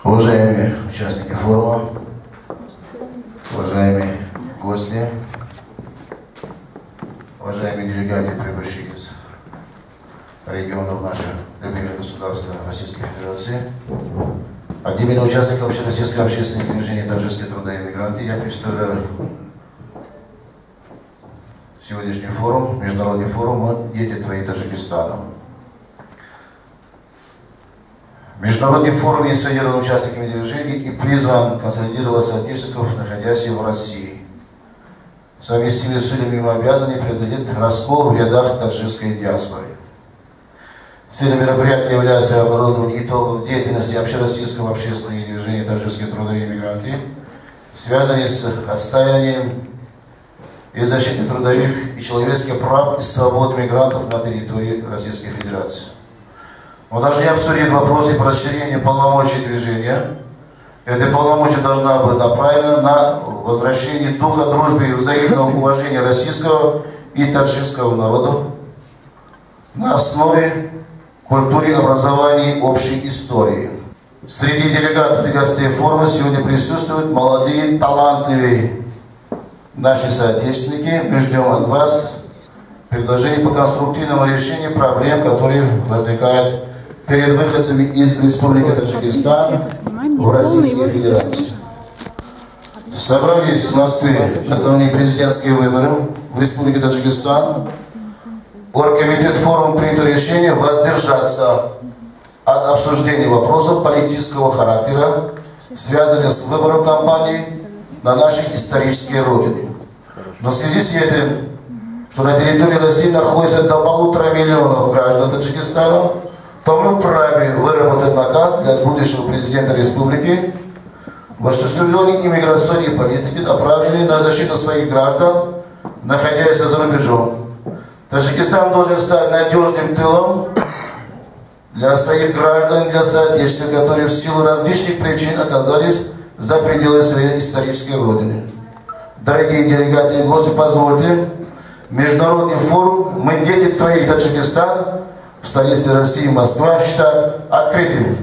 Уважаемые участники форума, уважаемые гости, уважаемые делегаты, прибывшие из регионов наших любимых государств Российской Федерации, от имени участников Общероссийского общественного движения «Таджикские труда и мигранты» я представляю сегодняшний форум, международный форум «Дети твои Таджикистана». Международный форум инициирован участниками движения и призван консолидировать соотечественников, находящихся в России. Совместными усилиями мы обязаны преодолеть раскол в рядах таджикской диаспоры. Целью мероприятия является обнародование итогов деятельности Общероссийского общественного движения «Таджикские трудовые мигранты», связанные с отстаиванием и защитой трудовых и человеческих прав и свобод мигрантов на территории Российской Федерации. Мы должны обсудить вопросы по расширению полномочий движения. Эти полномочия должна быть направлена на возвращение духа дружбы и взаимного уважения российского и таджикского народов на основе культуры, образования и общей истории. Среди делегатов и гостей форума сегодня присутствуют молодые, талантливые наши соотечественники. Мы ждем от вас предложений по конструктивному решению проблем, которые возникают перед выходцами из Республики Таджикистан в Российской Федерации. Собрались в Москве накануне президентские выборы в Республике Таджикистан. Оргкомитет форума принял решение воздержаться от обсуждения вопросов политического характера, связанных с выбором кампании на нашей исторической родине. Но в связи с этим, что на территории России находится до 1,5 миллиона граждан Таджикистана, то мы вправе выработать наказ для будущего президента республики в осуществлении иммиграционной политики, направленной на защиту своих граждан, находящихся за рубежом. Таджикистан должен стать надежным тылом для своих граждан, для соотечественников, которые в силу различных причин оказались за пределами своей исторической родины. Дорогие делегаты и гости, позвольте, международный форум «Мы дети твоих Таджикистан» в столице России, Москва, считают открытым.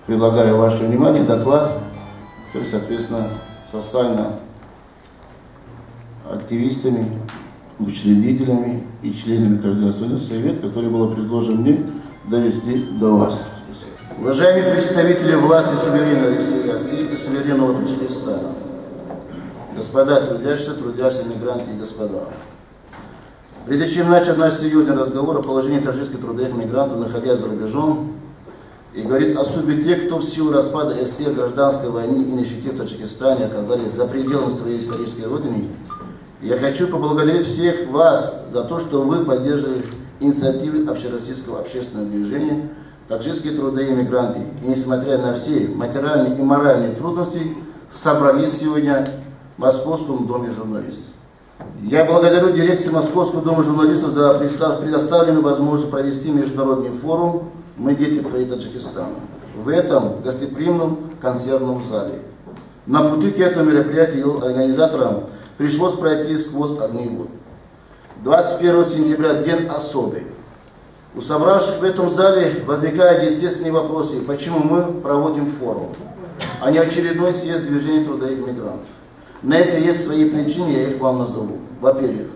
Предлагаю ваше внимание доклад, который, соответственно, составлен активистами, учредителями и членами Координационного совета, который было предложено мне довести до вас. Уважаемые представители власти суверенной России и суверенного Таджикистана, господа трудящиеся мигранты и господа, прежде чем начать наш серьезный разговор о положении таджикских трудовых мигрантов, находясь за рубежом, И говорит о судьбе тех, кто в силу распада СССР, гражданской войны и нищеты в Таджикистане оказались за пределами своей исторической родины. Я хочу поблагодарить всех вас за то, что вы поддерживали инициативы общероссийского общественного движения «Таджикские труды и мигранты». И несмотря на все материальные и моральные трудности, собрались сегодня в Московском доме журналистов. Я благодарю дирекцию Московского дома журналистов за предоставленную возможность провести международный форум «Мы дети твои Таджикистана» в этом гостеприимном концертном зале. На пути к этому мероприятию организаторам пришлось пройти сквозь огни и воду. 21 сентября день особый. У собравших в этом зале возникают естественные вопросы, почему мы проводим форум, а не очередной съезд движения труда и мигрантов. На это есть свои причины, я их вам назову. Во-первых,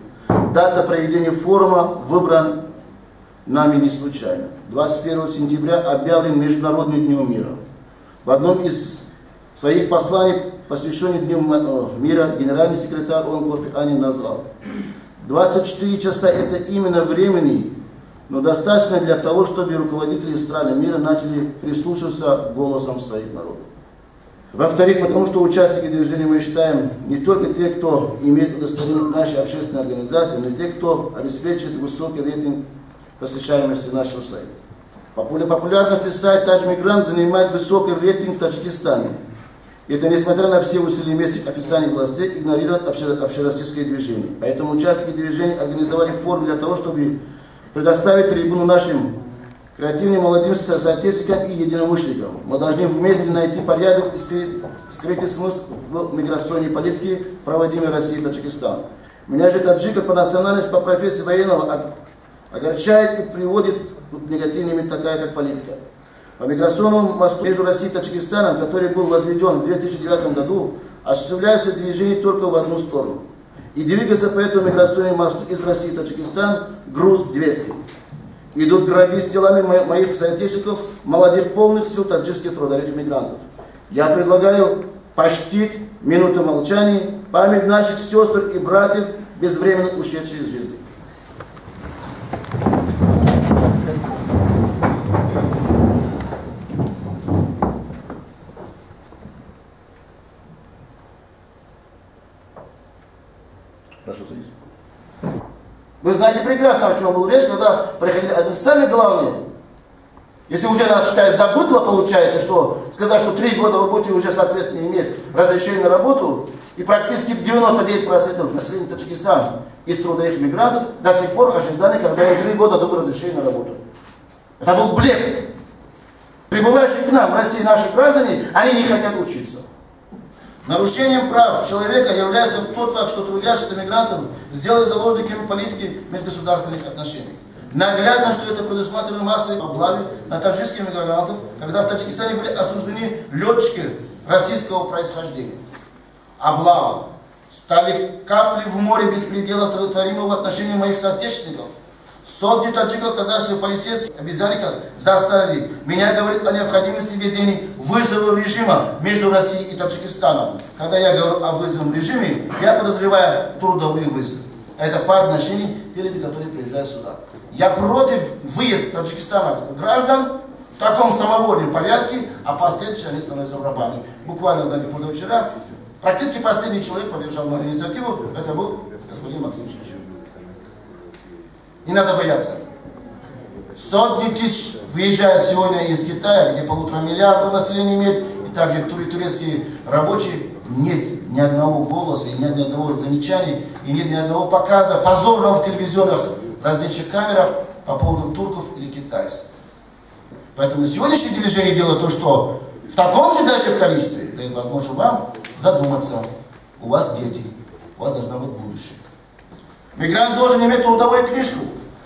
дата проведения форума выбрана нами не случайно. 21 сентября объявлен Международный днем мира. В одном из своих посланий, посвященных Дню мира, генеральный секретарь ООН Кофи Аннан назвал: 24 часа это именно времени, но достаточно для того, чтобы руководители стран мира начали прислушиваться к голосам своих народов. Во-вторых, потому что участники движения мы считаем не только те, кто имеет удостоверение нашей общественной организации, но и те, кто обеспечивает высокий рейтинг посещаемости нашего сайта. По популярности сайт Таджмигрант занимает высокий рейтинг в Таджикистане. Это несмотря на все усилия местных официальных властей игнорировать общероссийское движение. Поэтому участники движения организовали форум для того, чтобы предоставить трибуну нашим креативным молодым соотечественникам и единомышленникам. Мы должны вместе найти порядок и скрытый смысл в миграционной политике, проводимой Россией и Таджикистан. Меня же таджика по национальности, по профессии военного огорчает и приводит к негативным, такая как политика. По миграционному мосту между Россией и Таджикистаном, который был возведен в 2009 году, осуществляется движение только в одну сторону. И двигаться по этому миграционному мосту из России в Таджикистан груз 200. Идут грабить с телами моих соотечественников, молодых полных сил таджикских трудовых мигрантов. Я предлагаю почтить минуту молчания память наших сестр и братьев, безвременно ушедших из жизни. Прошу садиться. Вы знаете прекрасно, о чем был речь, когда приходили. Самое главное, если уже нас считают за быдло, получается, что сказать, что 3 года вы будете уже, соответственно, иметь разрешение на работу, и практически 99% населения Таджикистана из трудовых мигрантов до сих пор ожидали, когда им 3 года дадут разрешение на работу. Это был блеф. Прибывающие к нам в России наши граждане, они не хотят учиться. Нарушением прав человека является тот факт, что трудящиеся мигрантов сделали заложниками политики межгосударственных отношений. Наглядно, что это предусмотрено массой облавы на таджикских мигрантов, когда в Таджикистане были осуждены летчики российского происхождения. Облава стали капли в море беспредела, творимого в отношении моих соотечественников. Сотни таджиков, оказавшихся полицейских обезьянников, заставили меня говорить о необходимости введения вызового режима между Россией и Таджикистаном. Когда я говорю о вызовом режиме, я подозреваю трудовые вызовы. Это по отношению к тем людям, которые приезжают сюда. Я против выезда Таджикистана граждан в таком самовольном порядке, а последующие они становятся рабами. Буквально, знаете, позавчера практически последний человек поддержал мою инициативу, это был господин Максим Шевченко. Не надо бояться. Сотни тысяч выезжают сегодня из Китая, где 1,5 миллиарда населения имеет, и также турецкие рабочие. Нет ни одного голоса, нет ни одного замечания, и нет ни одного показа позорного в телевизионных различных камерах по поводу турков или китайцев. Поэтому сегодняшнее движение делает то, что в таком же даже количестве дает возможность вам задуматься. У вас дети, у вас должна быть будущее. Мигрант должен иметь трудовую книжку.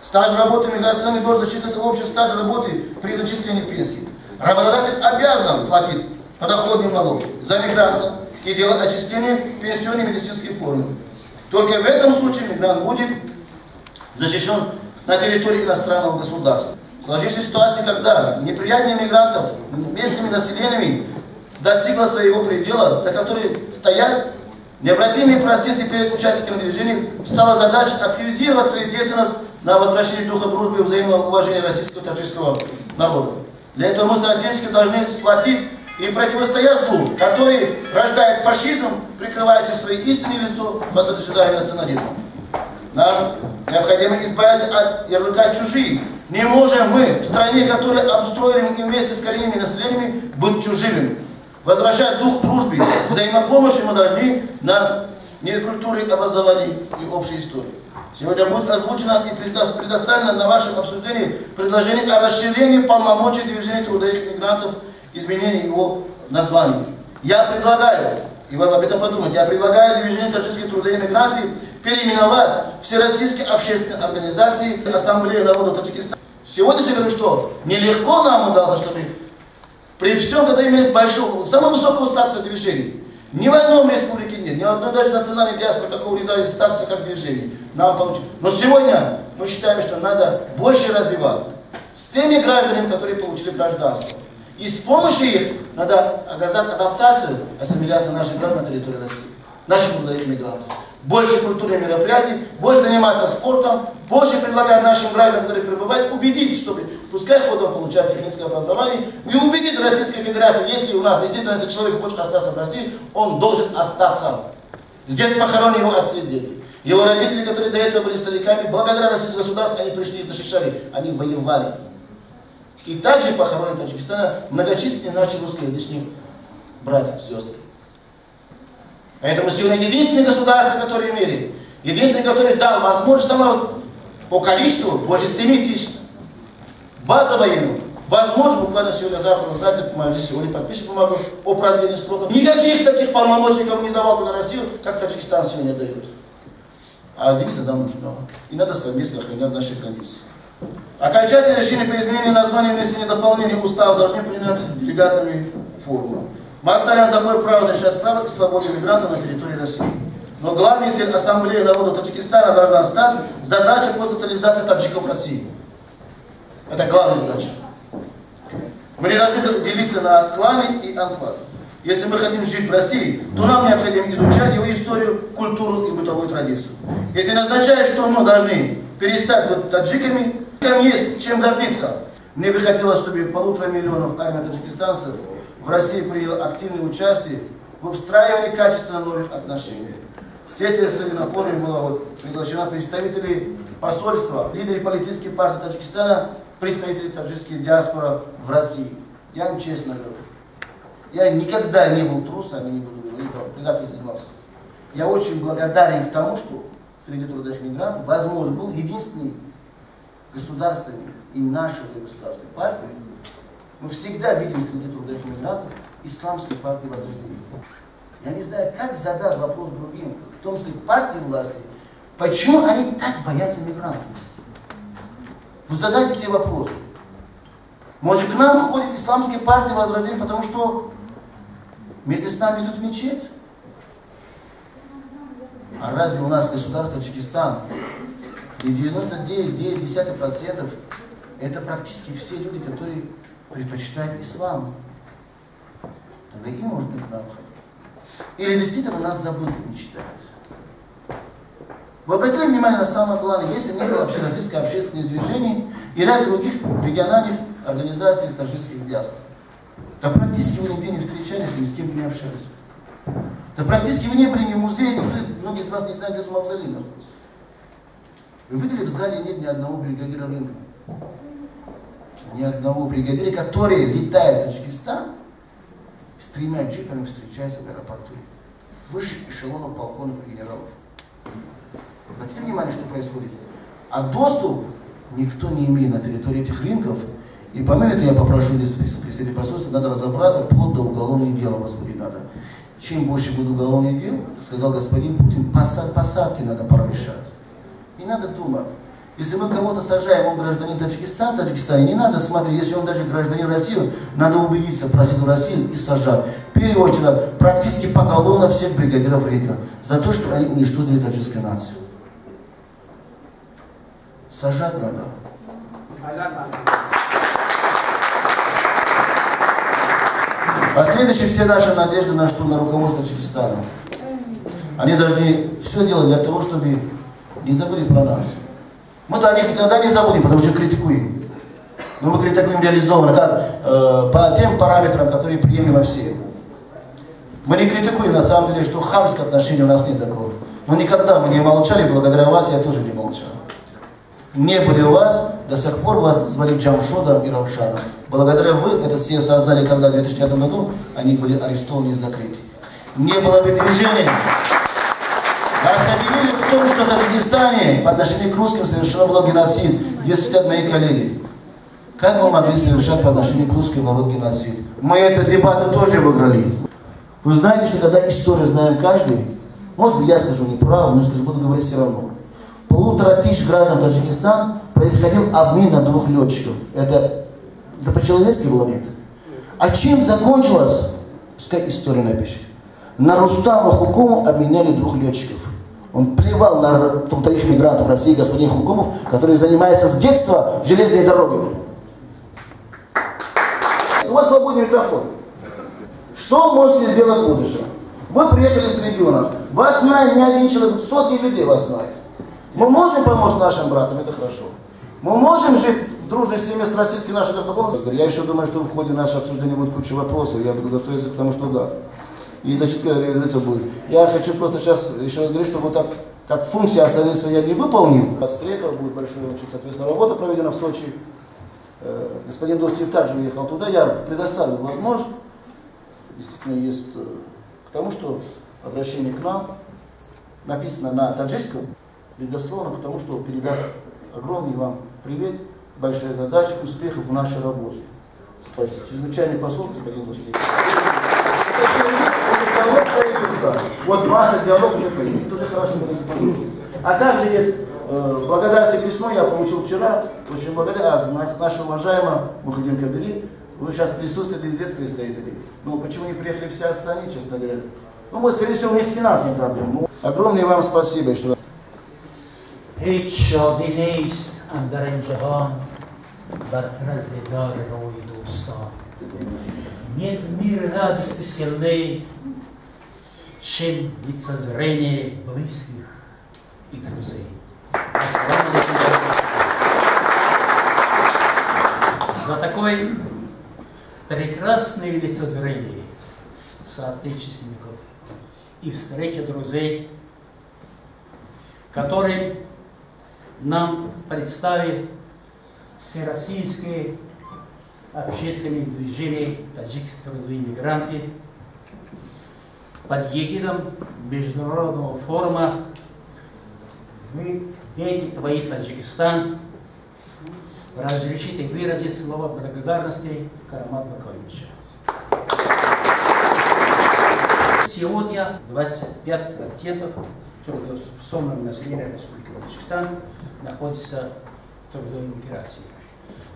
Стаж работы миграционный должен зачислиться в общий стаж работы при зачислении пенсии. Работодатель обязан платить подоходный налог за мигранта и делать отчисление в пенсионной медицинской форме. Только в этом случае мигрант будет защищен на территории иностранного государства. Сложилась ситуация, когда неприятие мигрантов местными населениями достигло своего предела, за который стоят необратимые процессы перед участниками движения, стала задача активизировать свою деятельность на возвращение духа дружбы и взаимного уважения российского и таджикского народа. Для этого мы, соответственно, должны сплотить и противостоять злу, который рождает фашизм, прикрывающий свое истинное лицо под ожиданием национализма. Нам необходимо избавиться от ярлыка чужие. Не можем мы в стране, которую обустроили вместе с коренными населениями, быть чужими. Возвращать дух дружбы, взаимопомощи мы должны на мир культуры, образования и общей истории. Сегодня будет озвучено и предоставлено на ваше обсуждение предложение о расширении полномочий движения трудовых мигрантов, изменении его названия. Я предлагаю, и вы об этом подумайте, я предлагаю движение таджикских трудовых мигрантов переименовать Всероссийские общественные организации Ассамблеи народа Таджикистана. Сегодня я говорю, что нелегко нам удалось, чтобы при всем, когда имеет самую высокую статус движения, ни в одном республике нет, ни в одной даже национальной диаспоре такого ряда статуса, как движение. Нам получилось. Но сегодня мы считаем, что надо больше развивать с теми гражданами, которые получили гражданство. И с помощью их надо оказать адаптацию, ассимиляцию наших граждан на территории России, наших трудовых мигрантов. Больше культурных мероприятий, больше заниматься спортом, больше предлагать нашим гражданам, которые пребывают, убедить, чтобы пускай ходом получать техническое образование, и убедить Российскую Федерацию, если у нас действительно этот человек хочет остаться в России, он должен остаться. Здесь похоронены его отцы и дети. Его родители, которые до этого были стариками, благодаря российскому государству, они пришли и защищали, они воевали. И также похоронены в Таджикистане многочисленные наши русскоязычные братья, сестры. Поэтому сегодня единственное государство, которое в мире, единственное, которое дал возможность самого по количеству больше 7 тысяч база военных. Возможно, буквально сегодня-завтра, знаете, мы здесь сегодня подпишем бумагу о продлении сроков. Никаких таких полномочников не давал на Россию, как Таджикистан сегодня дает. А делиться нам нужно. И надо совместно охранять наши границы. Окончательное решение по изменению названия и внесению дополнений в устав должны принять делегатами форума. Мы оставим за собой право решать право и свободу мигрантов на территории России. Но главной целью Ассамблеи народа Таджикистана должна стать задача по социализации таджиков в России. Это главная задача. Мы не должны делиться на кланы и анклавы. Если мы хотим жить в России, то нам необходимо изучать его историю, культуру и бытовую традицию. Это не означает, что мы должны перестать быть таджиками. Там есть чем гордиться. Мне бы хотелось, чтобы 1,5 миллиона армии таджикистанцев в России приняла активное участие в встраивании качественно новых отношений. С этой целью на форуме было приглашено представители посольства, лидеры политических партий Таджикистана, представители таджикской диаспоры в России. Я вам честно говорю, я никогда не был трусом и не буду говорить про предательство. Я очень благодарен к тому, что среди трудовых мигрантов, возможно, был единственный государственный и нашей государственной партии. Мы всегда видим среди трудовых мигрантов исламской партии Возрождения. Я не знаю, как задать вопрос другим, в том числе партии власти, почему они так боятся мигрантов. Вы задайте себе вопрос. Может, к нам ходит исламские партии Возрождения, потому что вместе с нами идут в мечеть? А разве у нас государство Таджикистан, и 99,9% это практически все люди, которые предпочитают ислам? Тогда и можно к нам ходить. Или действительно нас забыли, не читают. Вы обратили внимание на самое главное, если не было общероссийское общественное движение и ряд других региональных организаций таджикских диаспор, да практически вы нигде не встречались, ни с кем не общались. Да практически вы не были ни в музее, многие из вас не знают, где мавзолей находится. Вы видели, в зале нет ни одного бригадира рынка. Ни одного бригадира, который летает в Таджикистан, с 3 джипами встречается в аэропорту. Выше эшелонов полковников и генералов. Обратите внимание, что происходит. А доступ никто не имеет на территории этих рынков. И помимо этого я попрошу здесь представителей посольства, надо разобраться, вплоть до уголовных дел возбудить надо. Чем больше будет уголовных дел, сказал господин Путин, посадки надо пора решать. Не надо думать. Если мы кого-то сажаем, он гражданин Таджикистана, не надо смотреть, если он даже гражданин России, надо убедиться, просить в Россию и сажать. В первую очередь, практически поголовно всех бригадиров рынка, за то, что они уничтожили таджикскую нацию. Сажать надо. Последующие все наши надежды на руководство Таджикистана. Они должны все делать для того, чтобы не забыли про нас. Мы-то о них никогда не забудем, потому что критикуем. Но мы критикуем реализованно, как по тем параметрам, которые приемлемы всем. Мы не критикуем на самом деле, что хамское отношение у нас нет такого. Но никогда мы не молчали, благодаря вас я тоже не молчал. Не были у вас, до сих пор вас назвали Джамшодом и Равшаном. Благодаря вы это все создали, когда в 2005 году они были арестованы и закрыты. Не было бы движения. Нас обвинили в том, что в Таджикистане по отношению к русским совершено был геноцид. Здесь сидят мои коллеги. Как мы могли совершать по отношению к русскому народу геноцид? Мы эту дебату тоже выиграли. Вы знаете, что когда историю знаем каждый, может быть, я скажу неправду, но скажу, буду говорить все равно. 1500 граждан Таджикистана происходил обмен на 2 летчиков. Это по-человечески было, нет? А чем закончилось? Пускай история напишет. На Рустама Хукуму обменяли 2 летчиков. Он плевал на трудовых мигрантов России, господин Хукумов, который занимается с детства железной дорогами. У вас свободный микрофон. Что можете сделать в будущем? Вы приехали с региона. Вас знает не один человек, сотни людей вас знают. Мы можем помочь нашим братам, это хорошо. Мы можем жить в дружной семье с российскими нашими знакомыми. Я еще думаю, что в ходе нашего обсуждения будет куча вопросов. Я буду готовиться к тому, что да. И зачем реализация будет. Я хочу просто сейчас еще говорить, что вот так, как функция остальные свои я не выполнил. 23-го будет большой, соответственно, работа проведена в Сочи. Господин Достиев также уехал туда. Я предоставил возможность. Действительно есть к тому, что обращение к нам написано на таджикском, и дословно к тому, что передать огромный вам привет, большая задача, успехов в нашей работе. Спасибо. Чрезвычайный посол, господин Достиев. Вот масса диалогов уже появилась. Тоже хорошо. А также есть благодарность письмо, я получил вчера, очень благодарен нашему уважаемому Мухаддин Кабири. Вы сейчас присутствуете здесь, представители. Ну, почему не приехали все остальные, честно говоря? Ну, мы, скорее всего, у них с финансовыми проблемами. Огромное вам спасибо, что... هیچ شادی نیست اندر این جهان برتر از دیدار روی دوستان. Нет в мире радости сильней, чем лицезрение близких и друзей. За такое прекрасное лицезрение соотечественников и встреча друзей, которые нам представили всероссийские общественные движения таджикских трудовых мигрантов под эгидом международного форума «Вы, дети, твои Таджикистан», разрешите выразить слова благодарности Карамат Баковича. Сегодня 25% трудоспособного населения Республики Таджикистан находится в трудовой миграции.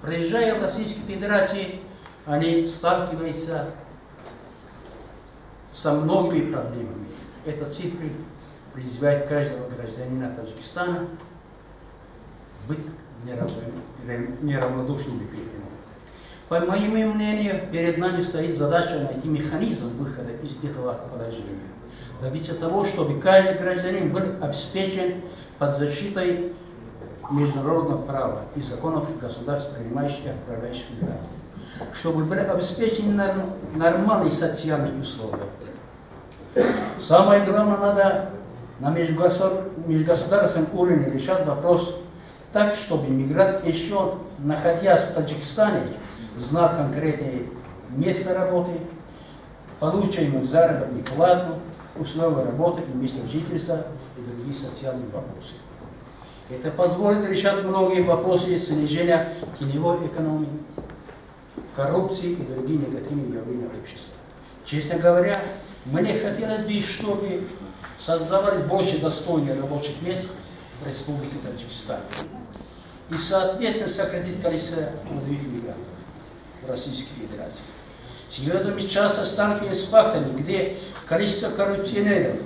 Проезжая в Российской Федерации, они сталкиваются со многими проблемами. Эта цифра призывает каждого гражданина Таджикистана быть неравнодушными к этому. По моему мнению, перед нами стоит задача найти механизм выхода из этого положения. Добиться того, чтобы каждый гражданин был обеспечен под защитой международного права и законов государств, принимающих и отправляющих мигрантов. Чтобы были обеспечены нормальные социальные условия. Самое главное, надо на межгосударственном уровне решать вопрос так, чтобы мигрант, еще находясь в Таджикистане, знал конкретное место работы, получаемую заработную плату, условия работы и место жительства и другие социальные вопросы. Это позволит решать многие вопросы снижения теневой экономии, коррупции и другие негативные явления общества. Честно говоря, мне хотелось бы, чтобы создавали больше достойных рабочих мест в Республике Таджикистан и, соответственно, сократить количество трудовых мигрантов в Российской Федерации. Сегодня мы часто сталкиваемся с фактами, где количество коррупционеров,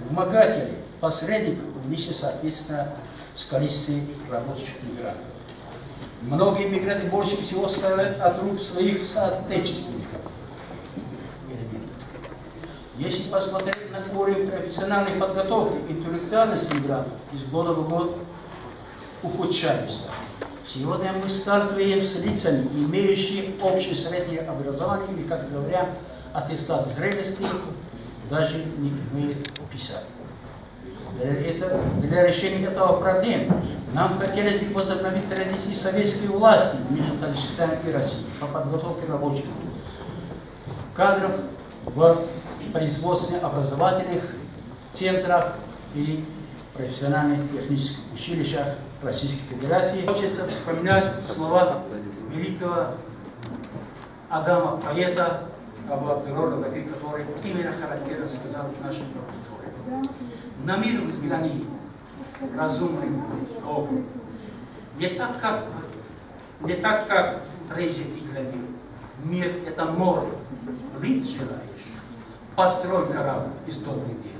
вымогателей, посредников увеличится, соответственно, с количеством рабочих мигрантов. Многие мигранты больше всего страдают от рук своих соотечественников. Если посмотреть на уровень профессиональной подготовки, интеллектуальность мигрантов из года в год ухудшается. Сегодня мы сталкиваем с лицами, имеющими общее среднее образование, или, как говорят, аттестат зрелости, даже не умеет писать. Для решения этого проблемы нам хотелось бы возобновить традиции советской власти между Таджикистаном и Россией по подготовке рабочих кадров в производственно-образовательных центрах и профессиональных технических училищах Российской Федерации. Хочется вспоминать слова великого Агама, поэта Абу-Абдуррахмана, который именно характерно сказал нашей культуре. На мир взгляни разумным оком. Не так, как прежде ты глядел. Мир — это море. Плыть желаешь. Построй корабль из добрых дел.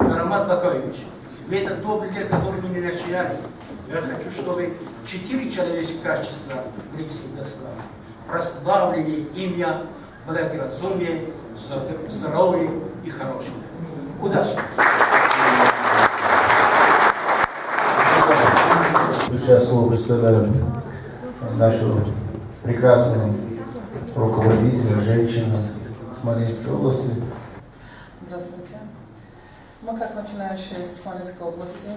Карамат Бакаевич, в этот добрый дел, который мы не начали, я хочу, чтобы 4 человеческих качества были всегда славны. Прославленное имя, благоразумие, здоровье и хорошее. Удачи! Сейчас слово представляем нашу прекрасную руководителя, женщину Смоленской области. Здравствуйте. Мы, как начинающие из Смоленской области,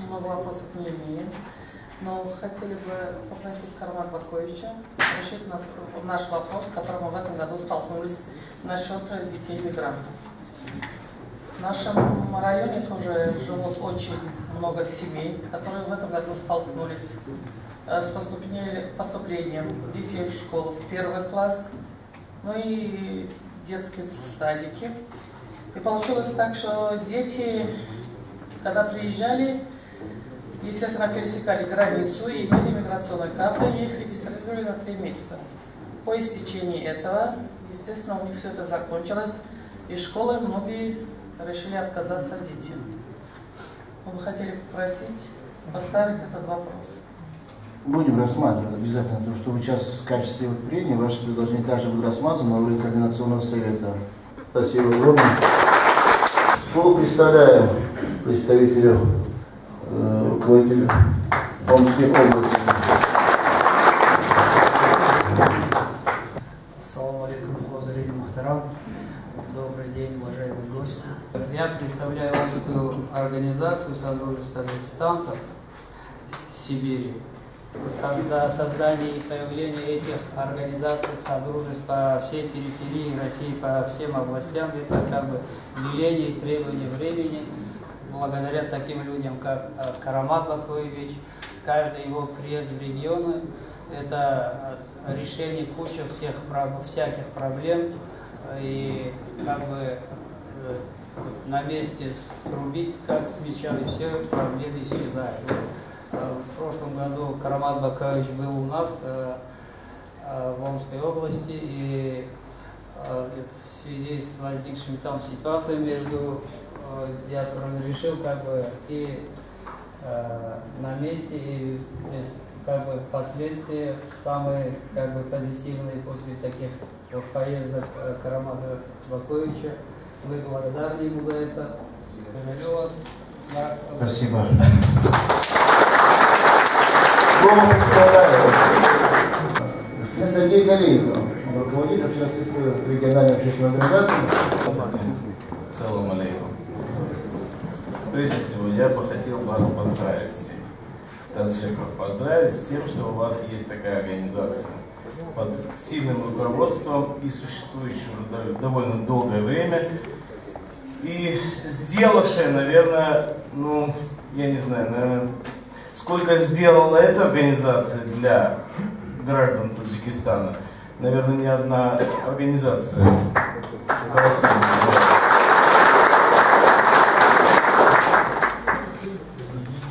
много вопросов не имеем, но хотели бы попросить Карамата Бакаевича решить наш вопрос, с которым мы в этом году столкнулись насчет детей-мигрантов. В нашем районе тоже живут очень много семей, которые в этом году столкнулись с поступлением детей в школу в 1 класс, ну и детские садики. И получилось так, что дети, когда приезжали, естественно, пересекали границу и имели миграционные карты, и их регистрировали на 3 месяца. По истечении этого, естественно, у них все это закончилось, и школы многие решили отказаться от детей. Мы бы хотели попросить поставить этот вопрос. Будем рассматривать обязательно, то, что вы сейчас в качестве прения, ваши предложения также будут рассматриваны на уровне Координационного совета. Спасибо огромное. Слово представляем представителю руководителя Омской области. Ассаламу алейкум, хозрин мухтарам. Добрый день, уважаемые гости. Я представляю Омскую организацию Содружества таджикистанцев Сибири. Создание и появление этих организаций Содружества по всей периферии России, по всем областям, это как бы веление и требование времени. Благодаря таким людям, как Карамат Бакаевич, каждый его приезд в регионы, это решение кучи всяких проблем, и как бы на месте срубить, как с меча, и все проблемы исчезают. В прошлом году Карамат Бакаевич был у нас в Омской области, и в связи с возникшими там ситуациями между диаспорами решил как бы и на месте, и как бы последствия самые как бы позитивные после таких поездок Карамата Бакаевича. Мы благодарны ему за это. Благодарю вас. Спасибо. Слово представляю господин Сергей Калинко, руководитель общественной региональной общественной организации. Салам алейкум. Прежде всего, я бы хотел вас поздравить всех, таджиков, поздравить с тем, что у вас есть такая организация под сильным руководством и существующая уже довольно долгое время, и сделавшая, наверное, ну, я не знаю, наверное, сколько сделала эта организация для граждан Таджикистана, наверное, ни одна организация в России.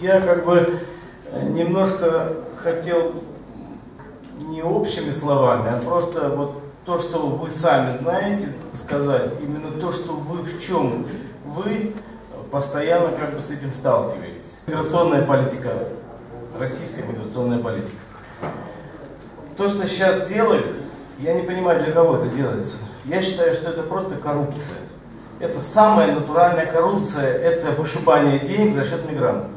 Я как бы немножко хотел не общими словами, а просто вот то, что вы сами знаете, сказать, именно то, что вы в чем вы постоянно как бы с этим сталкиваетесь. Миграционная политика, российская миграционная политика. То, что сейчас делают, я не понимаю, для кого это делается. Я считаю, что это просто коррупция. Это самая натуральная коррупция, это вышибание денег за счет мигрантов.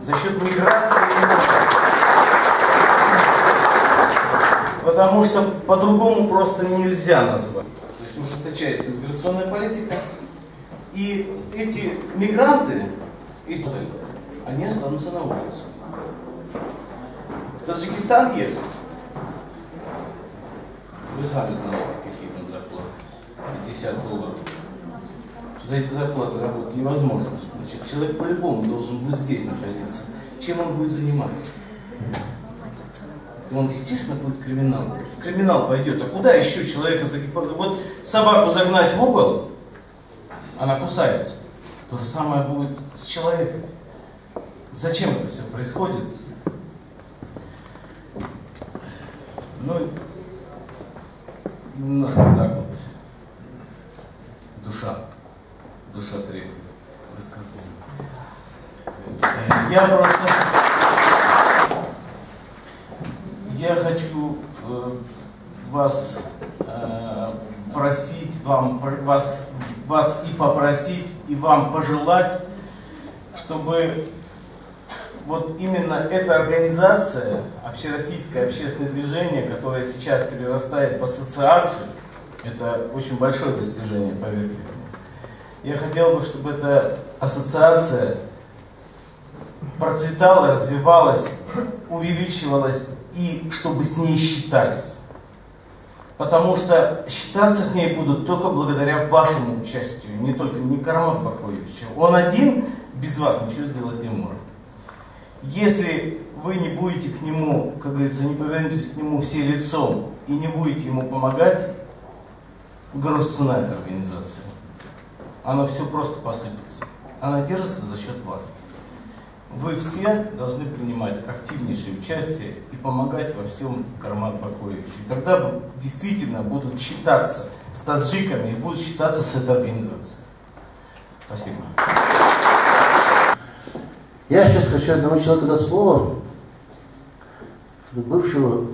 За счет миграции. потому что по-другому просто нельзя назвать. То есть ужесточается миграционная политика, и эти мигранты, они останутся на улице. В Таджикистан ехать, вы сами знаете, какие там зарплаты, $50. За эти зарплаты работать невозможно. Значит, человек по-любому должен будет здесь находиться. Чем он будет заниматься? Он, естественно, будет криминал. В криминал пойдет. А куда еще человека загибать? Вот собаку загнать в угол, она кусается. То же самое будет с человеком. Зачем это все происходит? Ну, немножко так вот. Душа требует высказаться. Я хочу вас просить, вас и попросить, и вам пожелать, чтобы вот именно эта организация, Общероссийское общественное движение, которое сейчас перерастает в ассоциацию, это очень большое достижение, поверьте мне. Я хотел бы, чтобы эта ассоциация процветала, развивалась, увеличивалась, и чтобы с ней считались. Потому что считаться с ней будут только благодаря вашему участию, не Карамат Бакоевичу. Он один без вас ничего сделать не может. Если вы не будете к нему, как говорится, не повернетесь к нему все лицом и не будете ему помогать, грош цена этой организации. Она все просто посыпется. Она держится за счет вас. Вы все должны принимать активнейшее участие и помогать во всем Карамат Бакоевичу. И тогда действительно будут считаться с таджиками и будут считаться с этой организацией. Спасибо. Я сейчас хочу одному человеку дать слово, бывшего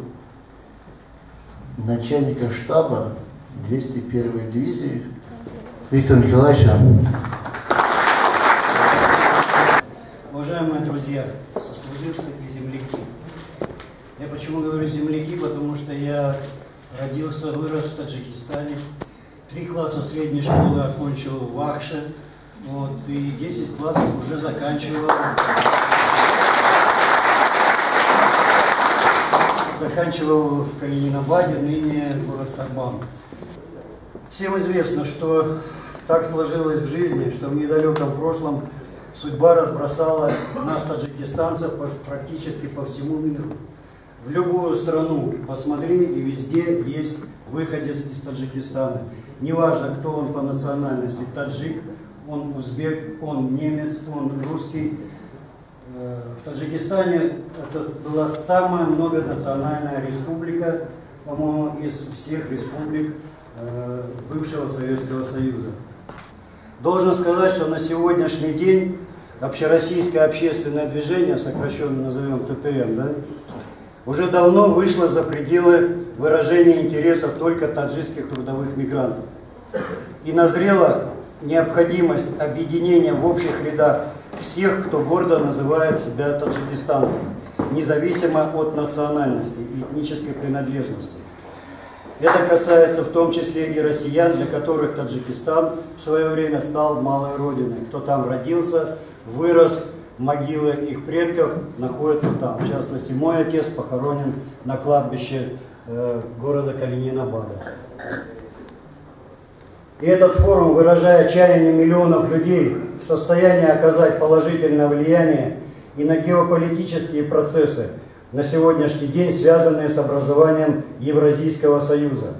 начальника штаба 201-й дивизии Виктора Николаевича. Уважаемые друзья, сослуживцы и земляки. Я почему говорю земляки, потому что я родился, вырос в Таджикистане. 3 класса средней школы окончил в Ахше. Вот, и 10 классов уже заканчивал в Калининграде, ныне город Сарбан. Всем известно, что так сложилось в жизни, что в недалеком прошлом судьба разбросала нас, таджикистанцев, практически по всему миру. В любую страну посмотри, и везде есть выходец из Таджикистана. Неважно, кто он по национальности, таджик, он узбек, он немец, он русский. В Таджикистане это была самая многонациональная республика, по-моему, из всех республик бывшего Советского Союза. Должен сказать, что на сегодняшний день Общероссийское общественное движение, сокращенно назовем ТТМ, да, уже давно вышло за пределы выражения интересов только таджикских трудовых мигрантов. И назрела необходимость объединения в общих рядах всех, кто гордо называет себя таджикистанцем, независимо от национальности и этнической принадлежности. Это касается в том числе и россиян, для которых Таджикистан в свое время стал малой родиной. Кто там родился, вырос, могилы их предков находятся там. В частности, мой отец похоронен на кладбище города Калининграда. И этот форум, выражая чаяние миллионов людей в состоянии оказать положительное влияние и на геополитические процессы, на сегодняшний день связанные с образованием Евразийского союза.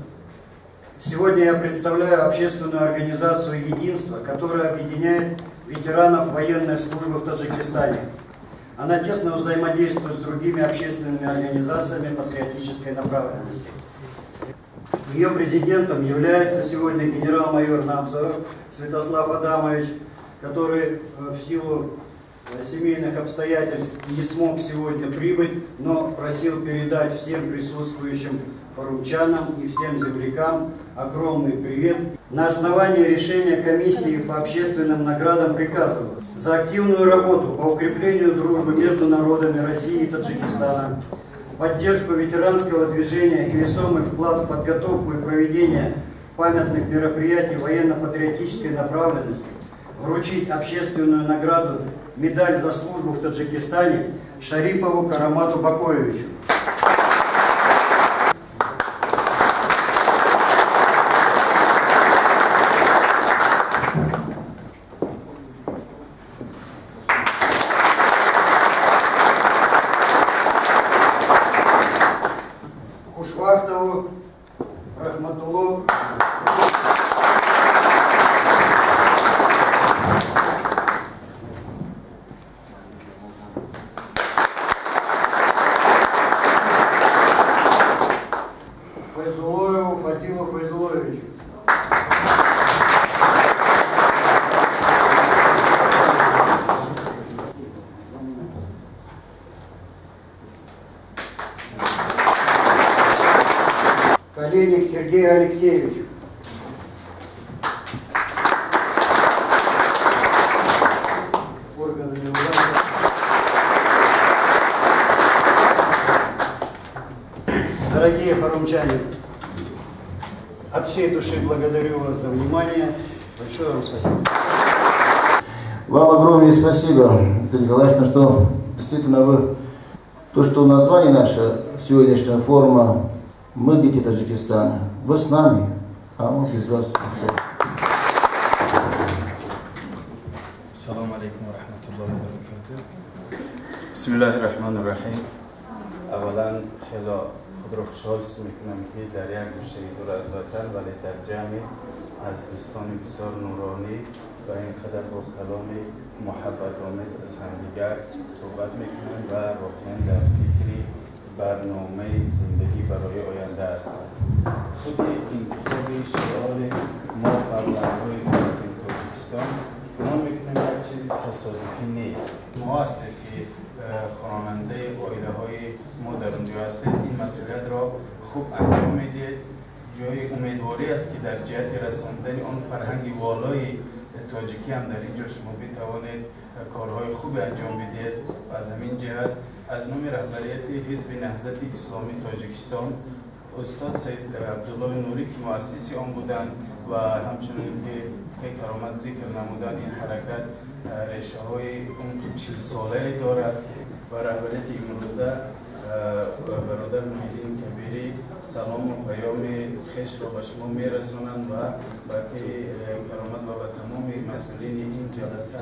Сегодня я представляю общественную организацию «Единство», которая объединяет ветеранов военной службы в Таджикистане. Она тесно взаимодействует с другими общественными организациями патриотической направленности. Ее президентом является сегодня генерал-майор Намзаров Святослав Адамович, который в силу семейных обстоятельств не смог сегодня прибыть, но просил передать всем присутствующим поручанам и всем землякам огромный привет. На основании решения комиссии по общественным наградам приказываю за активную работу по укреплению дружбы между народами России и Таджикистана, поддержку ветеранского движения и весомый вклад в подготовку и проведение памятных мероприятий военно-патриотической направленности вручить общественную награду «Медаль за службу в Таджикистане» Шарипову Карамату Бакоевичу. Хушвахтову Рахматуллу Файзулоеву Фазилу Файзуловичу. Калиник Сергею Алексеевичу. Органами власти. Дорогие форумчане, от всей души благодарю вас за внимание. Большое вам спасибо. Вам огромное спасибо, Виталий Николаевич, что действительно вы, то, что название наше сегодняшнего форума «Мы дети Таджикистана», вы с нами, а мы без вас. Ассаламу алейкум ва рахматуллахи ва баракатух. Бисмиллахи рахмани рахим. اولا خیلی خود را خوشحال میکنم که در یک گوشه دور از وطن ولی در جمع از دوستان بسیار نورانی و اینقدر با کلام محبت آمیز از همدیگر صحبت میکنم و واقعا در فکری برنامه زندگی برای آینده هستند. خود انتخاب شعار ما فرزندهای فلسطین تاجیکستان گمان میکنم یک چیز تصادفی نیست. ما هستیم که خواننده آیله های ما در اونجا هستید، این مسئولیت را خوب انجام میدید. جای امیدواری است که در جهت رساندن آن فرهنگ والای تاجیکی هم در اینجا شما بتوانید کارهای خوب انجام بدید. از همین جهت از نام رهبریت حزب نهضت اسلامی تاجیکستان استاد سید عبدالله نوری که مؤسس آن بودند و همچنین که کرامت ذکر نمودن این حرکت ریشه های عمق 40 ساله دارد و رهبریت امروزه برادر محیدین کبیری سلام و پیام خوش را به شما میرسانند و که کرامت و به تمام مسئولین این جلسه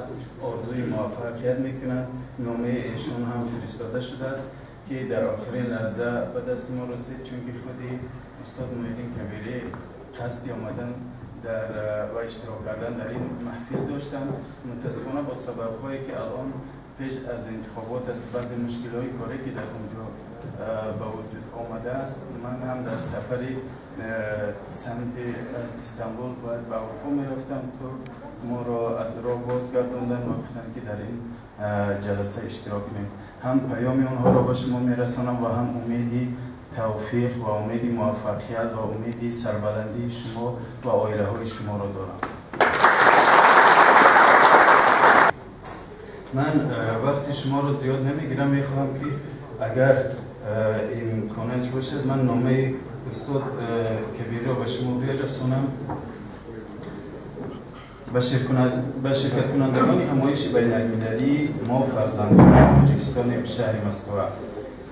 آرزوی موفقیت میکنند. نامه ایشان هم فرستاده شده است که در آخرین لحظه به دست ما رسید، چون که خودی استاد محیدین کبیری قصدی آمدن در و اشتراک کردن در این محفل داشتند. متاسفانه با سبب‌هایی که الان پیش از انتخابات است، بعضی مشکل‌های کاری که در اونجا به وجود آمده است، من هم در سفری سمت از استانبول باید به اروپا می‌رفتم تو ما را از راه بازگرداندن و گفتن که در این جلسه اشتراک کنیم. هم پیام آنها را به شما میرسانم و هم امیدی توفیق و امیدی موفقیت و امیدی سربلندی شما و عائله های شما را دارم. من وقتی شما را زیاد نمیگیرم، میخواهم که اگر امکانش باشد من نامه استاد کبیری را به شما برسانم. به شرکت کنندگان همایش بین المللی ما فرزندان تاجیکستان شهر مسکو،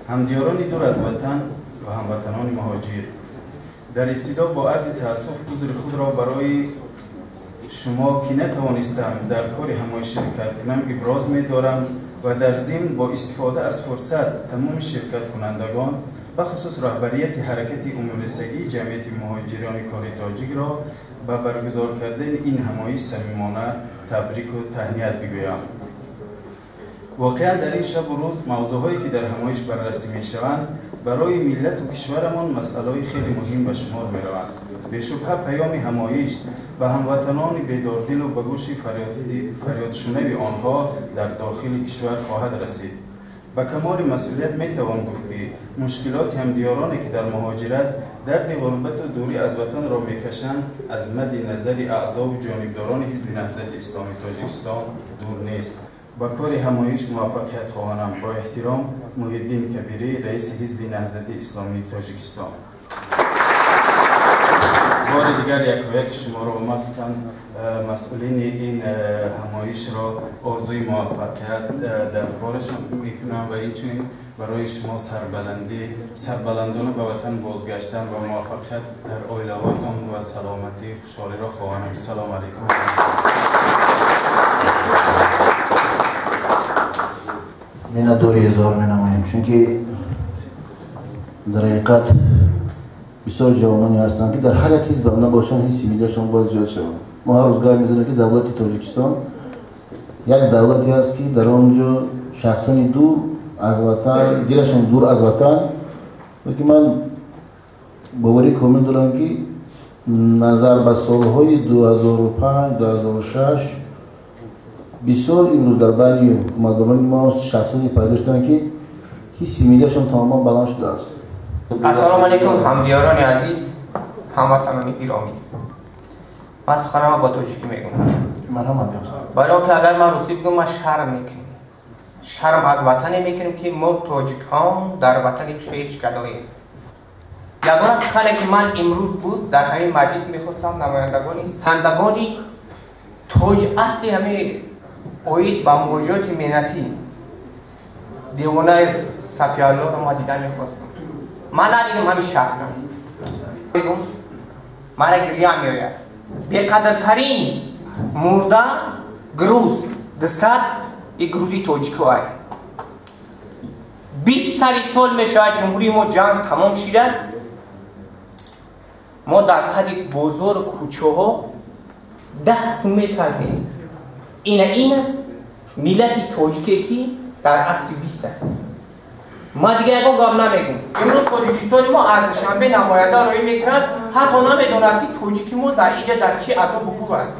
همدیاران دور از وطن و هموطنان مهاجر، در ابتدا با عرض تأسف عذر خود را برای شما که نتوانستم در کار همایش شرکت کنم ابراز می دارم و در ضمن با استفاده از فرصت تمام شرکت کنندگان به خصوص رهبریت حرکت عمومی‌رسانی جمعیت مهاجران کار تاجیک را به برگزار کردن این همایش صمیمانه تبریک و تهنیت بگویم. واقعا در این شب و روز موضوعهایی که در همایش بررسی می شوند برای ملت و کشورمان مسئله خیلی مهم به شمار می روند. به شبهه پیام همایش به هموطنان بیداردل و به گوش فریادشنو آنها در داخل کشور خواهد رسید. با کمال مسئولیت می توان گفت که مشکلات همدیارانی که در مهاجرت درد غربت و دوری از وطن را میکشند از مد نظر اعضا و جانبداران حزب نهضت اسلامی تاجیکستان دور نیست. با کاری همایش موفقیت خواهانم. با احترام محیدین کبیری، رئیس حزب نهضت اسلامی تاجیکستان. بار دیگر یک شما را مخصوصا مسئولین این همایش را آرزوی موفقیت در فارش میکنم و اینچنین برای شما سربلندانه به وطن بازگشتن و موفقیت در آیله‌هایتان و سلامتی خوشحالی را خواهانم. سلام علیکم. منادوری هزار منامیم، چونکه در حقیقت بسیار جوانانی هستند که در هر یک حزب نباشند حسی میلیشان باید زیاد شود. ما هر روزگار می‌زنیم که دولت تاجیکستان یک دولتی است که در آنجا شخصانی دور از وطن، دلشان دور از وطن، و که من باوری کامل دارم که نظر به سالهای 2005 2006 بسیار امروز در بین حکومتداران ما شخصانی پیدا شدند که حسی میلیشان تماما بلند شده است. السلام علیکم هموطنان عزیز، هموطنان گرامی. من سخنم با تاجیکی میگم. برای که اگر من روسی بگم ما شرم میکنیم. شرم از وطنی میکنیم که ما تاجیکان در وطن خویش گداییم. یگانه سخنی که من امروز بود در همین مجلس میخواستم نمایندگانی سندگانی تاج اصلی همه اوید با موجودات مینتی دیوانه صفی الله رو ما دیدن میخواستم. من ندیدم همین شخصم بگم من گریه میآید. بقدرترین مرده گروز دست یک گروزی تاجیکی است. 20 سال میشه جمهوری ما جنگ تمام شده است. ما در قد بزرگ کوچه ها دست میکردیم. این است ملت تاجیکی که در عصر 20 است. ما دیگه یکو گام نمیگم. امروز تاجیکستان ما ارزشمند نماینده روی میکنند، حتی نمیدونند که تاجیکی ما در اینجا در چی عذاب بگو است.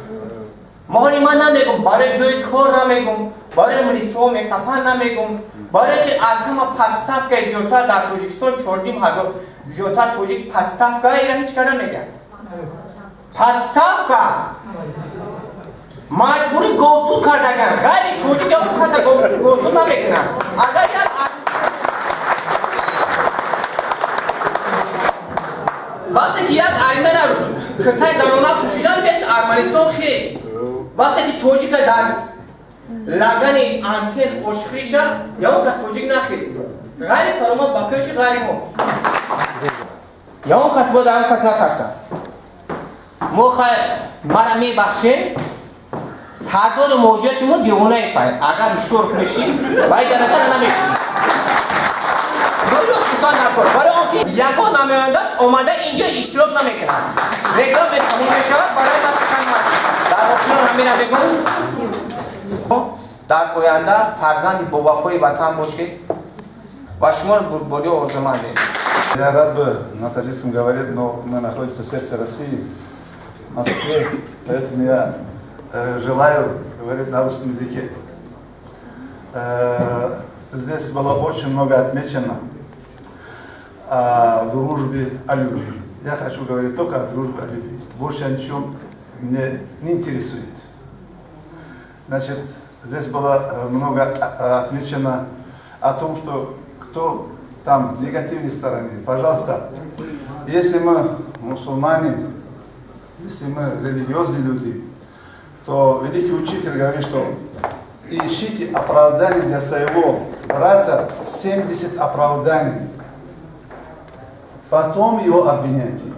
مالی من نمیگم، برای جای کار نمیگم، برای ملیسا میکفن نمیگم، برای که از همه پستف که زیادتر در تاجیکستان 14,000 زیادتر تاجیک پستف که اینا هیچ که نمیگن. پستف که مجبوری گوسول کردگن، غیر تاجیک هم کسی گوسول نمیکنن. اگر وقتی که یک ارمن رو کرتای زنانه پوشیدن بیست ارمنستان خیست. وقتی که تاجیک در لگن انتن اشخریشه یا اون کس تاجیک نخیست. غیر کرامات باقی چی غیر ما. یا اون کس باید اون کس نترسن. ما خیلی مرا می بخشیم سردار موجودی ما دیوانه پاید. اگر شرف میشیم باید درجه نمیشیم. برای آنکه یکان نماینده‌اش آمده اینجا اشتراک نمیکنند. رگلام به تموم میشود برای من سخن در آخر همین را بگم در آینده فرزند با وفای وطن باشید و شما رو بربادی ارجمند دارید. Я рад бы на таджикском говорить, но мы находимся в сердце России, в Москве, поэтому я желаю говорить на русском языке. Здесь было очень много отмечено о дружбе, о любви. Я хочу говорить только о дружбе, о любви. Больше о чем меня не интересует. Значит, здесь было много отмечено о том, что кто там в негативной стороне. Пожалуйста, если мы мусульмане, если мы религиозные люди, то великий учитель говорит, что ищите оправдание для своего брата, 70 оправданий. Потом его обвиняйте.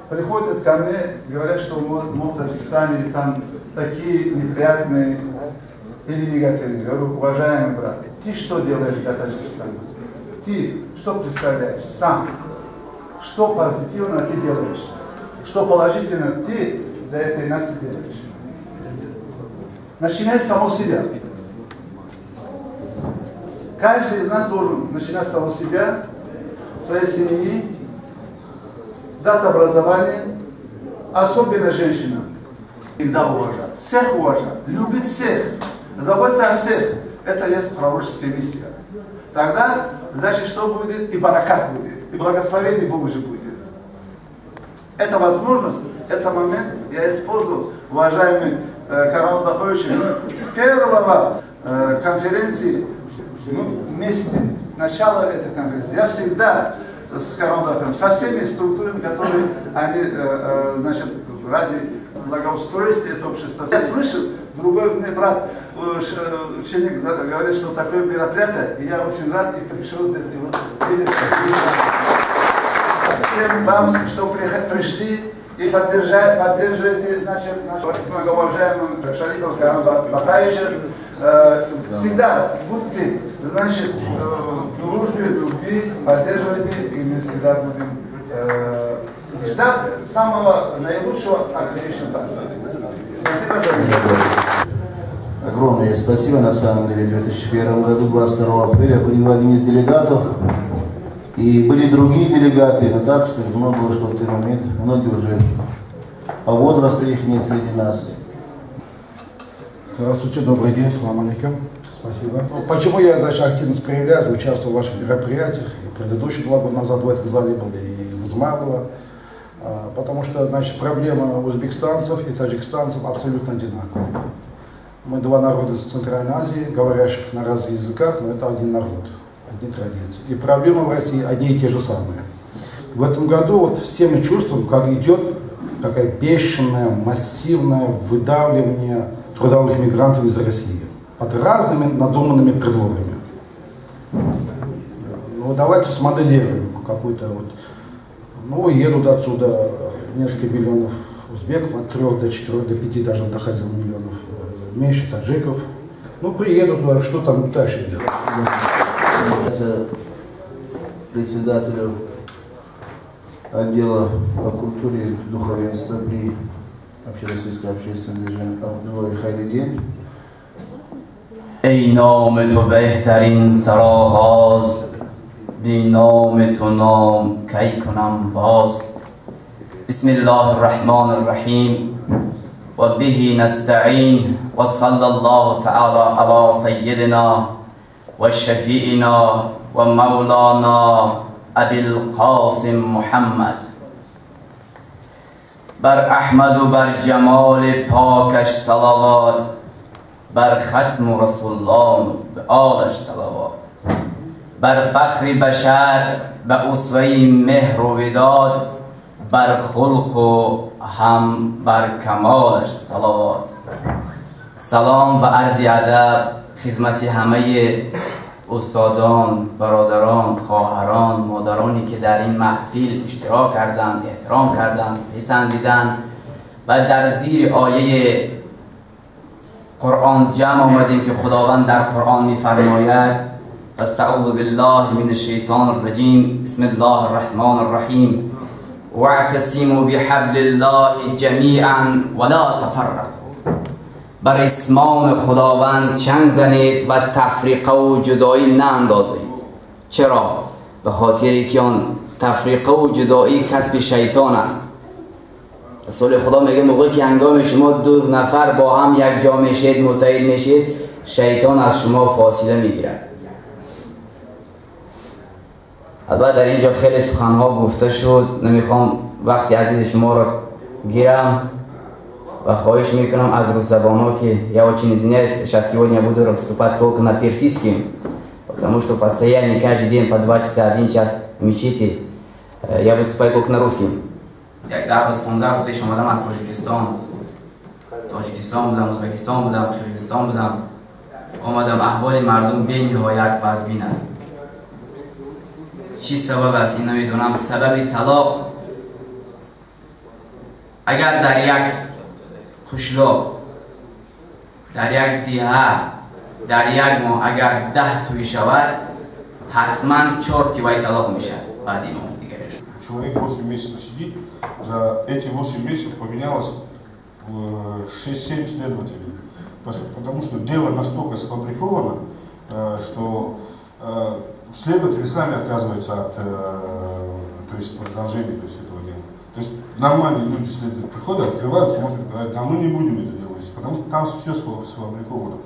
Приходят ко мне, говорят, что в Таджикистане там такие неприятные или негативные. Говорю, уважаемый брат, ты что делаешь для Таджикистана? Ты что представляешь сам? Что позитивно ты делаешь? Что положительно ты для этой нации делаешь? Начинай с самого себя. Каждый из нас должен начинать с самого себя, своей семьи, дать образование, особенно женщинам. Всегда уважать, всех уважать, любить всех, заботиться о всех. Это есть пророческая миссия. Тогда, значит, что будет? И баракат будет, и благословение Божие будет. Это возможность, этот момент я использовал, уважаемые Карон Даховичем с первого конференции вместе, начало этой конференции. Я всегда с Карон Даховичем, со всеми структурами, которые они, значит, ради благоустройства этого общества. Я слышал, другой мне брат, ученик говорит, что такое мероприятие, и я очень рад и пришел здесь. Всем вам, что пришли и поддерживаете, значит, нашего многоуважаемого Шарипова Карама Батаевича. Всегда будьте, значит, в дружбе, в любви, поддерживайте, и мы всегда будем ждать самого наилучшего от Всевышнего Царства. Спасибо за внимание. Огромное спасибо. На самом деле, в 2001 году, 22 апреля, были один из делегатов. И были другие делегаты, но так, что много было, что в тот момент многие уже по возрасту их нет среди нас. Здравствуйте, добрый день, салам алейкум. Спасибо. Почему я даже активность проявляю, участвую в ваших мероприятиях, и предыдущие 2 года назад в этом зале был, и в Измайлово, потому что, значит, проблема узбекистанцев и таджикистанцев абсолютно одинаковая. Мы 2 народа из Центральной Азии, говорящих на разных языках, но это один народ, одни традиции. И проблемы в России одни и те же самые. В этом году вот все мы чувствуем, как идет такое бешеное, массивное выдавливание трудовых мигрантов из России под разными надуманными предлогами. Ну, давайте смоделируем какую-то вот, ну, едут отсюда несколько миллионов узбеков, от 3 до 4, до 5 даже доходило миллионов, меньше таджиков. Ну, приедут, что там дальше делать? Председателю отдела по культуре и духовенству при общероссийском общественном движении Абдуллой Хайриддин. ای نام تو بهترین سرآغاز، بی نام تو نام کی کنم باز. بسم الله الرحمن الرحیم و به نستعین و صلی الله تعالی علی سیدنا و شفیعنا و مولانا ابی القاسم محمد. بر احمد و بر جمال پاکش صلوات، بر ختم رسول الله به آلش صلوات، بر فخر بشر به اسوه مهر و وداد، بر خلق و هم بر کمالش صلوات. سلام و عرض ادب خدمت همه استادان، برادران، خواهران، مادرانی که در این محفل اشتراک کردند، احترام کردند، پسندیدند و در زیر آیه قرآن جمع آمدیم که خداوند در قرآن می‌فرماید: فاستعوذ بالله من الشیطان الرجیم، بسم الله الرحمن الرحیم، واعتصموا بحبل الله جمیعا ولا تفرقوا. بر اسمان خداوند چنگ زنید و تفریقه و جدایی ناندازید. چرا؟ به خاطر که آن تفریقه و جدایی کسب شیطان است. رسول خدا میگه موقعی که هنگام شما 2 نفر با هم یک جا میشید، متحد میشید، شیطان از شما فاصله میگیرد. البته در اینجا خیلی سخنها گفته شد، نمیخوام وقتی عزیز شما را گیرم و خواهش میکنم از русабано, я очень извиняюсь, сейчас сегодня буду выступать только на персидском, потому что постоянно каждый день по 2 часа, 1 час в мечети я выступаю только на русском. یک 10-15 روز پیش اومدم از تاجیکستان بودم، ازبکستان بودم، قرقیزستان بودم. اومدم احوال مردم به نهایت وضعین است. چی سبب است این نمیدونم. سبب طلاق اگر در یک خشلاق، در یک دیه، در یک ماه اگر 10 توی شود، حتما 4 توی طلاق میشه بعد این ماه دیگرش. Человек 8 месяцев сидит, за эти 8 месяцев поменялось 6-7 следователей. Потому что дело настолько сфабриковано, что следователи сами отказываются от то есть, продолжения то есть, этого дела. То есть нормальные люди следователи приходят, открывают, смотрят, говорят: да мы не будем это делать, потому что там все сфабриковано.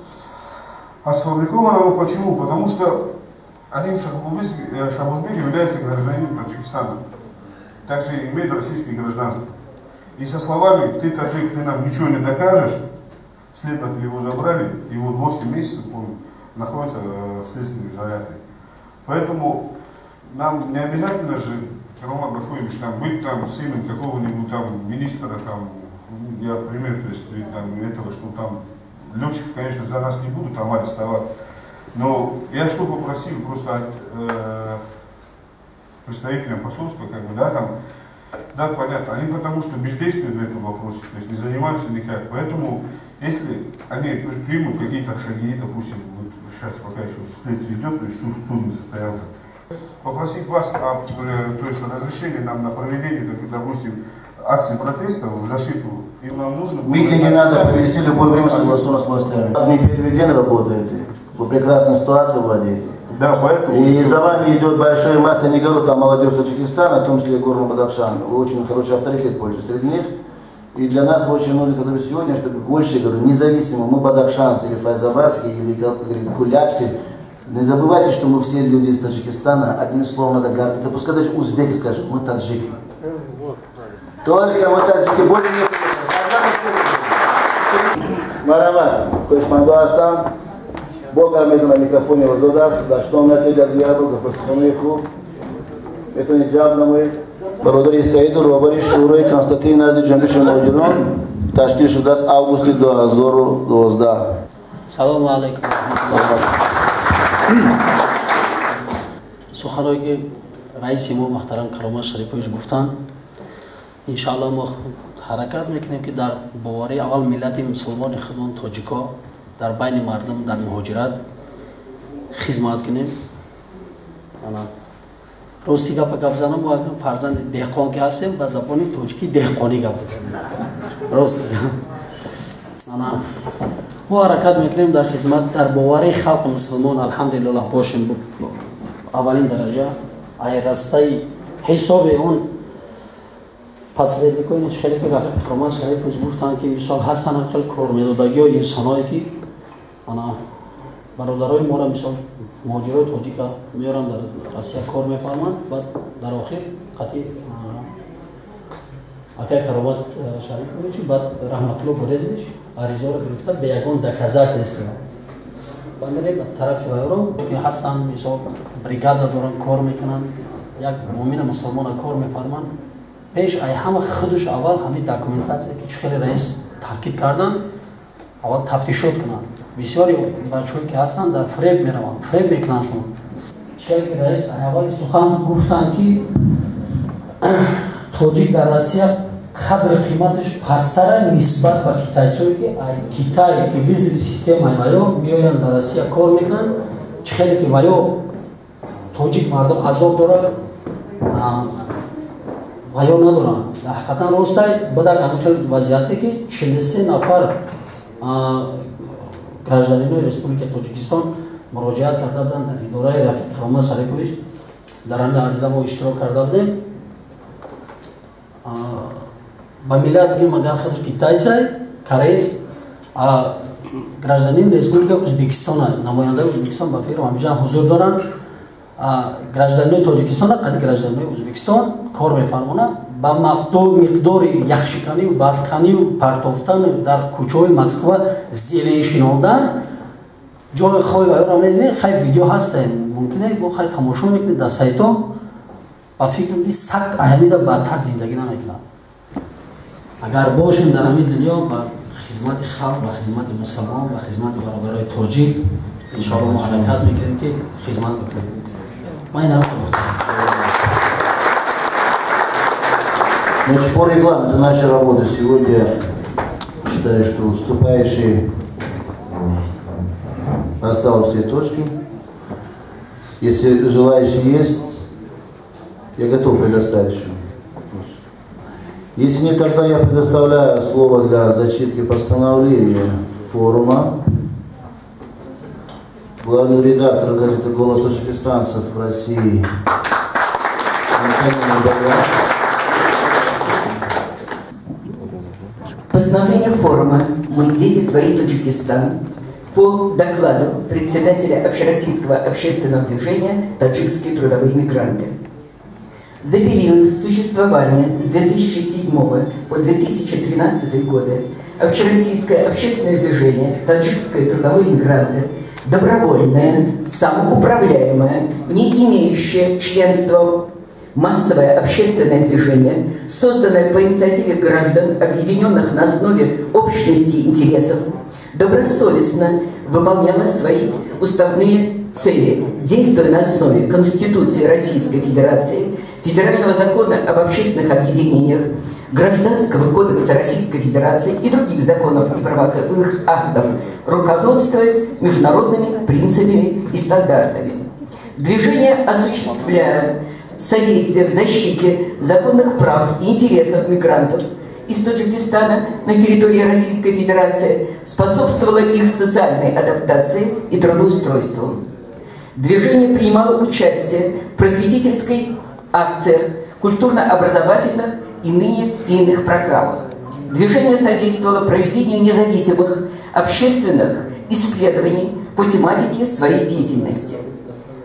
А сфабриковано оно почему? Потому что Алим Шахбузбек является гражданином Таджикистана, также имеет российское гражданство. И со словами: ты таджик, ты нам ничего не докажешь, следователи его забрали, и вот 8 месяцев он находится в следственном изоляторе. Поэтому нам не обязательно же, Роман Бахуевич, там, быть там сыном какого-нибудь там министра, там, я пример, то есть там, этого, что там летчиков, конечно, за нас не будут там арестовать. Но я что попросил просто от представителям посольства, как бы, да, там, да, понятно, они потому что бездействуют в этом вопросе, то есть не занимаются никак. Поэтому, если они примут какие-то шаги, допустим, вот сейчас пока еще следствие идет, то есть суд не состоялся, попросить вас о, то есть, разрешении нам на проведение, допустим, акций протеста в защиту, и нам нужно... Митинги надо провести в любое время согласованно с властями. Не первый день работаете, вы прекрасной ситуацией владеете. Да, поэтому... И за вами идет большая масса, я не говорю, там молодежь Таджикистана, в том числе Горно-Бадахшан. Вы очень хороший авторитет пользуетесь среди них. И для нас очень нужно, которые сегодня, чтобы больше, говорю, независимо, мы бадахшанцы или файзабадские, или, как говорит, кулябси, не забывайте, что мы все люди из Таджикистана, одним словом надо гордиться. Пускай даже узбеки скажут, мы таджики. Только мы таджики, больше нет. Марават, Кошмандуастан, Бога на микрофоне воздудаст, за что он ответил дьявол, за пространный клуб. Это не джаб на мы. Бародари Саиду, Робари, Шурой, Константин Ази, Джамбишин Маджидон, Ташкил Шудас, Августи до Азору, до Озда. Саламу алейкум. سخنایی که رئیس ما محترم کرامت شریفویش گفتن انشاءالله ما حرکت میکنیم که در باره اول ملت مسلمان خودمون تاجیکا در بین مردم در مهاجرت خدمت کنیم. راستی گپ بزنم ما فرزند دهقان که هستیم با زبان تاجیکی دهقانی گپ بزنیم. راستی ما حرکت میکنیم در خدمت در باره خلق مسلمان الحمدلله باشیم. اولین درجه ای راستی حساب اون پس دیگه خیلی که رفیق فرمان شریف گفتن که مثال هستن خیلی کار میدادگی و انسانایی که انا برادرای ما را مثال مهاجرای تاجیک میارن در روسیه کار میفرمان بعد در آخر قطعی اکای کرامت شریف میشی بعد رحمت الله برزش عریضه رو گرفته به یگان دکزک است. بندری طرف وایرو که هستن مثال بریگادا دارن کار میکنن یک مؤمن مسلمان کار میفرمان پیش ای همه خودش اول همین داکومنتاسیه که خیلی رئیس تاکید کردن اول تفتیشات کنن بسیاری بچه‌ای که هستن در فریب میرون فریب میکنن شون خیلی رئیس اول سخن گفتن که تاجیک در روسیه خبر قیمتش پستر نسبت به کیتایچوی که کیتای که ویزیت سیستم وایو میآیند در روسیه کار میکنن خیلی که وایو تاجیک مردم عذاب داره وایو ندارن حقیقتا راستای بدر همین وضعیتی که 43 نفر گراجدانان ریسپوبلیک تاجیکستان مراجعت کرده بودند اداره رفیق کرامت شریفویش در همین عریضه ما اشتراک کرده بودیم با ملت بگیم اگر خودش کیتایچ کریز گراجدانان ریسپوبلیک ازبکستان نماینده ازبکستان با فیر و همینجا حضور دارند گراجدانان تاجیکستان قد گراجدانان ازبکستان کار میفرمونند با مقدار یخشکنی و برفکنی و پرتافتن در کوچه‌های مسکو زیر شناندن جای خواهی و ایران میدینید خیلی ویدیو هسته ممکنه با خیلی تماشا میکنید در سایتا با فکر میکنید سخت اهمیت بدتر زندگی نمیکنن اگر باشیم در همین دنیا با خدمت خلق و خدمت مسلمان و خدمت برادرای تاجیک انشاءالله ما حرکت میکنیم که خدمت بکنیم ما این هم Значит, по регламенту нашей работы сегодня считаю, что выступающий расставил все точки. Если желающие есть, я готов предоставить еще. Если нет, тогда я предоставляю слово для зачитки постановления форума главного редактора газеты «Голос таджикистанцев» в России. Постановление форума «Мы дети твои Таджикистан» по докладу председателя Общероссийского общественного движения «Таджикские трудовые мигранты». За период существования с 2007 по 2013 годы общероссийское общественное движение «Таджикские трудовые мигранты» добровольное, самоуправляемое, не имеющее членства массовое общественное движение, созданное по инициативе граждан, объединенных на основе общности интересов, добросовестно выполняло свои уставные цели, действуя на основе Конституции Российской Федерации, Федерального закона об общественных объединениях, Гражданского кодекса Российской Федерации и других законов и правовых актов, руководствуясь международными принципами и стандартами. Движение осуществляет содействие в защите законных прав и интересов мигрантов из Таджикистана на территории Российской Федерации, способствовало их социальной адаптации и трудоустройству. Движение принимало участие в просветительской акциях, культурно-образовательных и ныне иных программах. Движение содействовало проведению независимых общественных исследований по тематике своей деятельности.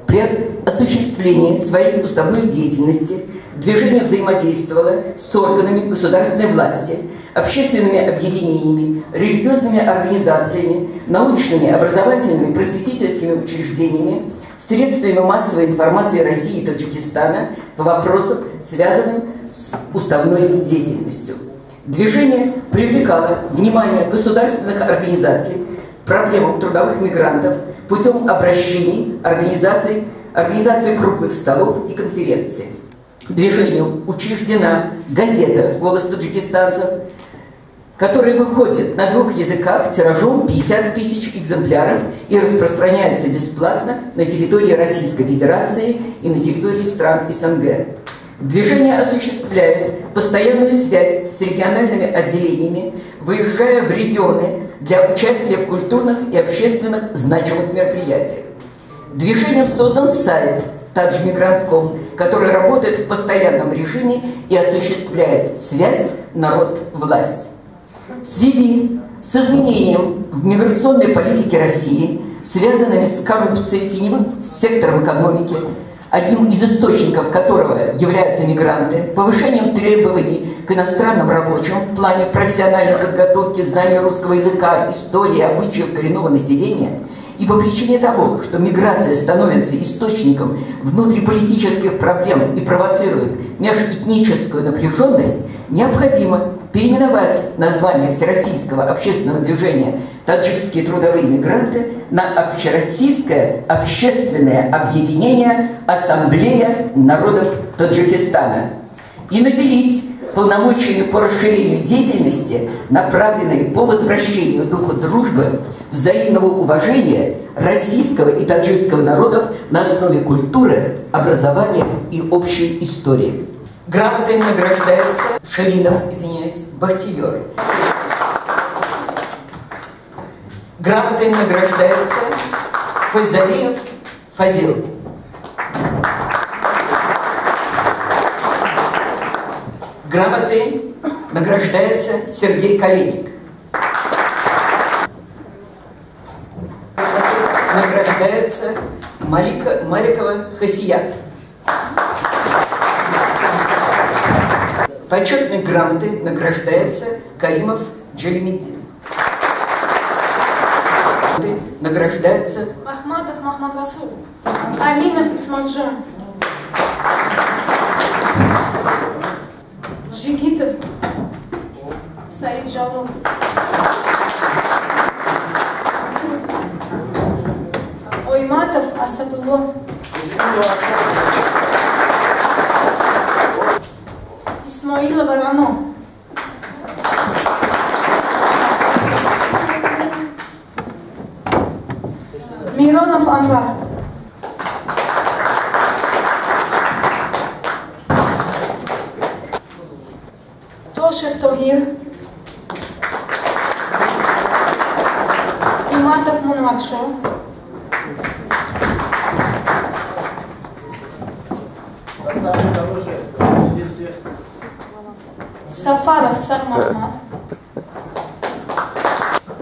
При осуществлении своей уставной деятельности движение взаимодействовало с органами государственной власти, общественными объединениями, религиозными организациями, научными, образовательными, просветительскими учреждениями, средствами массовой информации России и Таджикистана по вопросам, связанным с уставной деятельностью. Движение привлекало внимание государственных организаций к проблемам трудовых мигрантов путем обращений, организации круглых столов и конференций. Движению учреждена газета «Голос таджикистанцев», которая выходит на 2 языках тиражом 50 тысяч экземпляров и распространяется бесплатно на территории Российской Федерации и на территории стран СНГ. Движение осуществляет постоянную связь с региональными отделениями, выезжая в регионы для участия в культурных и общественных значимых мероприятиях. Движением создан сайт Таджмигрант.ком, который работает в постоянном режиме и осуществляет связь народ-власть. В связи с изменением в миграционной политике России, связанными с коррупцией, теневым сектором экономики, одним из источников которого являются мигранты, повышением требований к иностранным рабочим в плане профессиональной подготовки, знания русского языка, истории, обычаев коренного населения, и по причине того, что миграция становится источником внутриполитических проблем и провоцирует межэтническую напряженность, необходимо переименовать название Всероссийского общественного движения «Таджикские трудовые мигранты» на Общероссийское общественное объединение «Ассамблея народов Таджикистана» и наделить полномочиями по расширению деятельности, направленной по возвращению духа дружбы, взаимного уважения российского и таджикского народов на основе культуры, образования и общей истории. Грамотой награждается Бахтиер. Грамотой награждается Файзалиев Фазил. Грамотой награждается Сергей Калиник. Награждается Маликова Хасият. Почетной грамотой награждается Каримов Джалимиддин. Награждается Ахмадов Махмад Расул. Аминов Исмаджан. Жигитов Саид Джавон. Ойматов Асадулло. Исмаилова Рано. Миронов Анвар. Тошев Тогир. Иматов Мунватшо. Сафаров Сармахмад.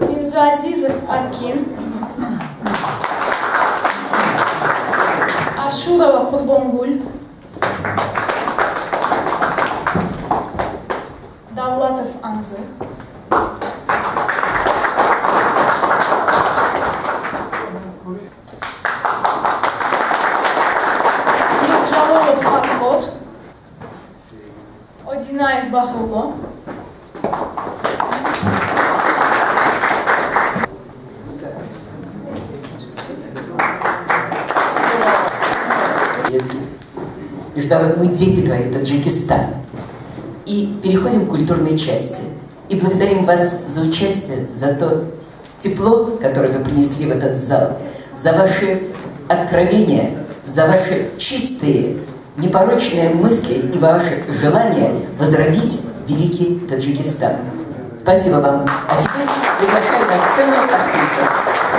Минзуазизов Аркин. Ашурова Курбонгуль. Давлатов Анзы. Зинаев Бахруло. Мы дети, говорит Таджикистан. И переходим к культурной части. И благодарим вас за участие, за то тепло, которое вы принесли в этот зал, за ваши откровения, за ваши чистые, непорочные мысли и ваше желание возродить великий Таджикистан. Спасибо вам. А теперь приглашаю на сцену артистов.